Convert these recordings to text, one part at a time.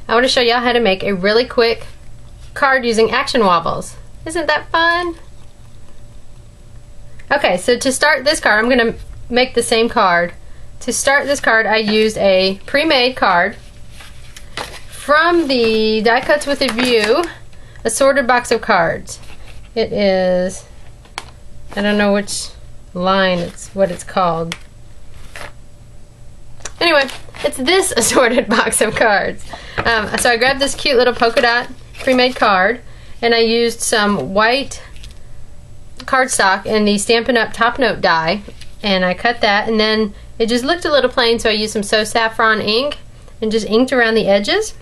I want to show y'all how to make a really quick card using Action Wobbles. Isn't that fun? Okay, so to start this card, I'm going to make the same card. To start this card, I used a pre-made card from the Die Cuts with a View assorted box of cards. It is, I don't know which line it's what it's called. Anyway, it's this assorted box of cards. So I grabbed this cute little polka dot pre-made card, and I used some white cardstock and the Stampin' Up! Top Note die, and I cut that, and then it just looked a little plain, so I used some So Saffron ink and just inked around the edges.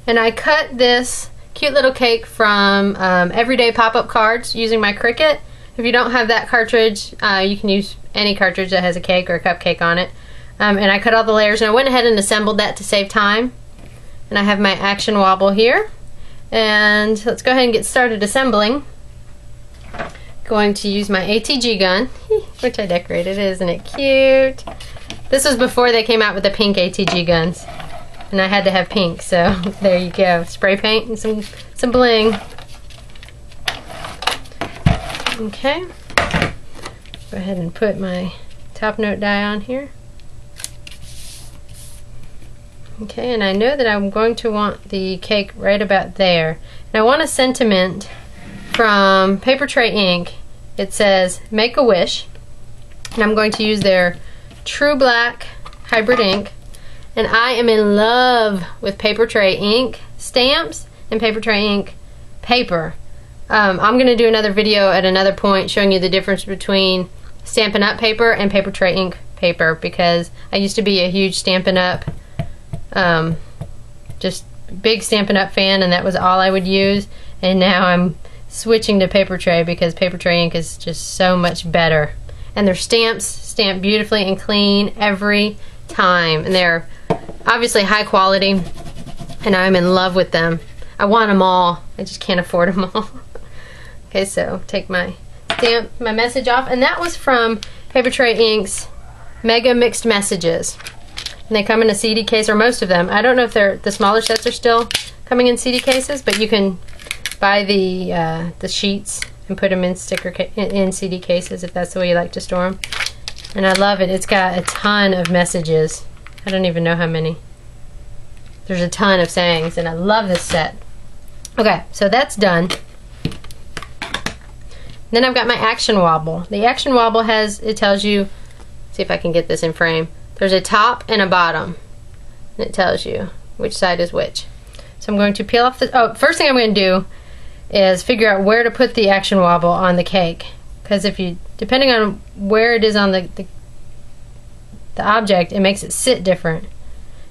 And I cut this cute little cake from Everyday Pop-Up Cards using my Cricut. If you don't have that cartridge, you can use any cartridge that has a cake or a cupcake on it. And I cut all the layers, and I went ahead and assembled that to save time. And I have my Action Wobble here. And let's go ahead and get started assembling. Going to use my ATG gun, which I decorated. Isn't it cute? This was before they came out with the pink ATG guns. And I had to have pink, so there you go. Spray paint and some bling. Okay. Go ahead and put my Top Note die on here. Okay, and I know that I'm going to want the cake right about there. And I want a sentiment from PaperTreyInk. It says, "Make a wish." And I'm going to use their True Black Hybrid ink. And I am in love with PaperTreyInk stamps and PaperTreyInk paper. I'm going to do another video at another point showing you the difference between Stampin' Up! Paper and PaperTreyInk paper, because I used to be a huge Stampin' Up! Just big Stampin' Up! Fan, and that was all I would use. And now I'm switching to PaperTrey because PaperTreyInk is just so much better. And their stamps stamp beautifully and clean every time. And they're obviously high quality, and I'm in love with them. I want them all. I just can't afford them all. Okay, so take my message off, and that was from PaperTreyInk's Mega Mixed Messages. And they come in a CD case, or most of them. I don't know if the smaller sets are still coming in CD cases, but you can buy the sheets and put them in in CD cases if that's the way you like to store them. And I love it. It's got a ton of messages. I don't even know how many. There's a ton of sayings, and I love this set. Okay, so that's done. Then I've got my Action Wobble. The Action Wobble it tells you, see if I can get this in frame. There's a top and a bottom. And it tells you which side is which. So I'm going to peel off first thing I'm going to do is figure out where to put the Action Wobble on the cake. Because depending on where it is on the object, it makes it sit different.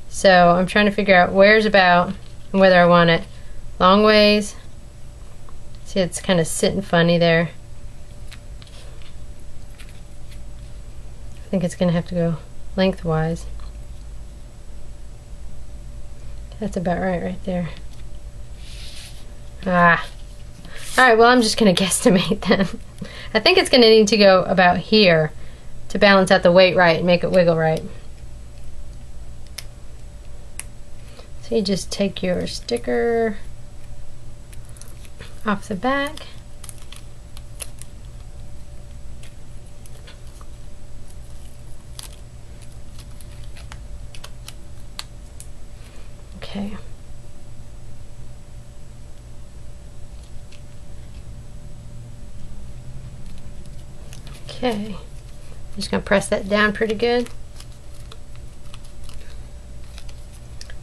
So I'm trying to figure out where's about and whether I want it long ways. See, it's kind of sitting funny there. I think it's going to have to go lengthwise. That's about right there. Ah. Alright, well, I'm just going to guesstimate then. I think it's going to need to go about here to balance out the weight right and make it wiggle right. So you just take your sticker off the back. Okay. Okay. I'm just going to press that down pretty good.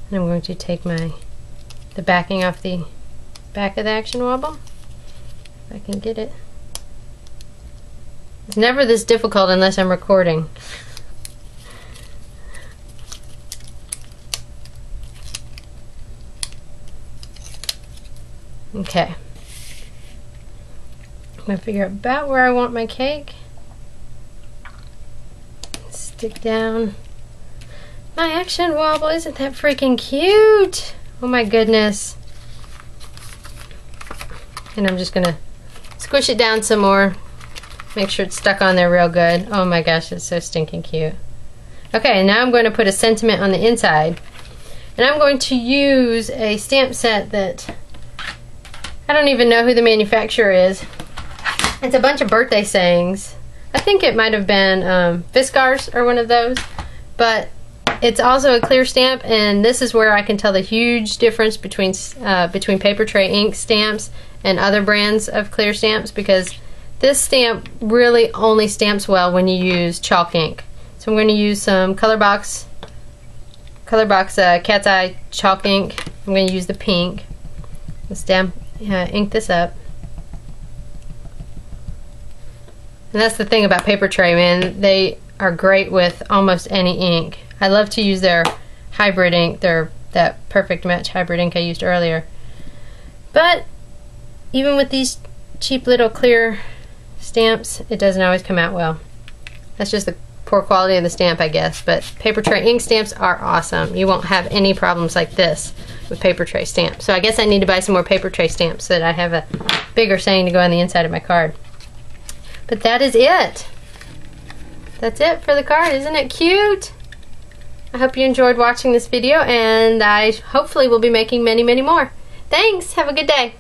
And I'm going to take the backing off the back of the Action Wobble. If I can get it. It's never this difficult unless I'm recording. Okay. I'm going to figure out about where I want my cake. Stick down my Action Wobble. Isn't that freaking cute? Oh my goodness. And I'm just going to squish it down some more. Make sure it's stuck on there real good. Oh my gosh, it's so stinking cute. Okay, now I'm going to put a sentiment on the inside. And I'm going to use a stamp set that I don't even know who the manufacturer is. It's a bunch of birthday sayings. I think it might have been Fiskars or one of those, but it's also a clear stamp, and this is where I can tell the huge difference between PaperTreyInk stamps and other brands of clear stamps, because this stamp really only stamps well when you use chalk ink. So I'm going to use some Colorbox Cat's Eye chalk ink. I'm going to use the pink. Let's ink this up. And that's the thing about PaperTrey, man. They are great with almost any ink. I love to use their hybrid ink, that perfect match hybrid ink I used earlier. But even with these cheap little clear stamps, it doesn't always come out well. That's just the poor quality of the stamp, I guess. But PaperTreyInk stamps are awesome. You won't have any problems like this with PaperTrey stamps. So I guess I need to buy some more PaperTrey stamps so that I have a bigger saying to go on the inside of my card. But that is it. That's it for the card. Isn't it cute? I hope you enjoyed watching this video, and I hopefully will be making many, many more. Thanks. Have a good day.